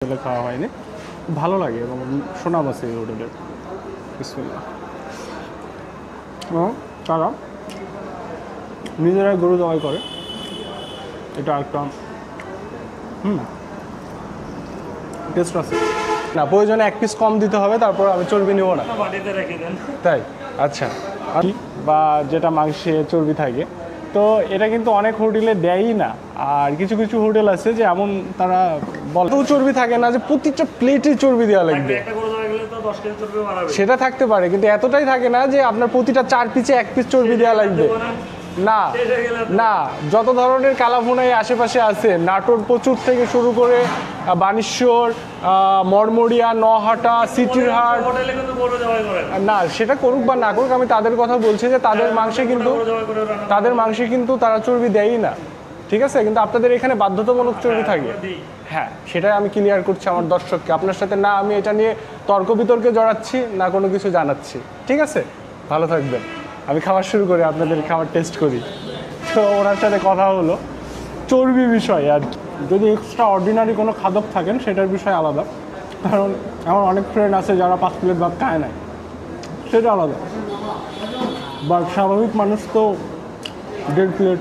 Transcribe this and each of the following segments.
হোটেলে খাওয়া হয়নি, ভালো লাগে এবং সুনাম আছে এই হোটেলের। বিসমিল্লাহ। এবং তারা নিজেরাই গরু জবাই করে, এটা একটা টেস্ট আছে না। প্রয়োজনে এক পিস কম দিতে হবে, তারপর আমি চর্বি নেব না। তাই আচ্ছা, বা যেটা মাংসে চর্বি থাকে, তো এটা কিন্তু অনেক হোটেলে দেয়ই না। আর কিছু কিছু হোটেল আছে যে এমন তারা বলে চর্বি থাকে না, যে প্রতিটা প্লেটে চর্বি দেওয়া লাগবে, সেটা থাকতে পারে, কিন্তু এতটাই থাকে না যে আপনার প্রতিটা 4 পিসে 1 পিস চর্বি দেওয়া লাগবে। না না, যত ধরনের কালাভুনাই আশেপাশে আছে, নাটোর প্রচুর থেকে শুরু করে বানেশ্বর, মরমরিয়া, নহাটা, সিটির হাট, না সেটা করুক বা না করুক, আমি তাদের কথা বলছি যে তাদের মাংসে কিন্তু তারা চর্বি দেয়ই না, ঠিক আছে? কিন্তু আপনাদের এখানে বাধ্যতামূলক চর্বি থাকে। হ্যাঁ, সেটাই আমি ক্লিয়ার করছি আমার দর্শককে। আপনার সাথে না আমি এটা নিয়ে তর্ক বিতর্কে জড়াচ্ছি, না কোনো কিছু জানাচ্ছি, ঠিক আছে? ভালো থাকবেন। আমি খাবার শুরু করি, আপনাদের খাবার টেস্ট করি। তো ওনার সাথে কথা হলো চর্বি বিষয় আর কি। যদি এক্সট্রা অর্ডিনারি কোনো খাদক থাকেন সেটার বিষয় আলাদা, কারণ আমার অনেক ফ্রেন্ড আছে যারা 5 প্লেট ভাত খায় না, সেটা আলাদা। বাট স্বাভাবিক মানুষ তো 1.5 প্লেট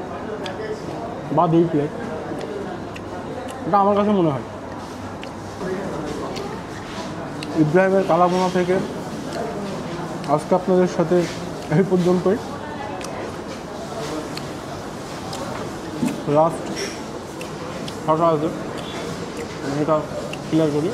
বা 2 প্লেট, এটা আমার কাছে মনে হয়। ইব্রাহিমের কালাভুনা থেকে আজকে আপনাদের সাথে এই পর্যন্তই। লাস্ট কথা আছে, এটা ক্লিয়ার করি।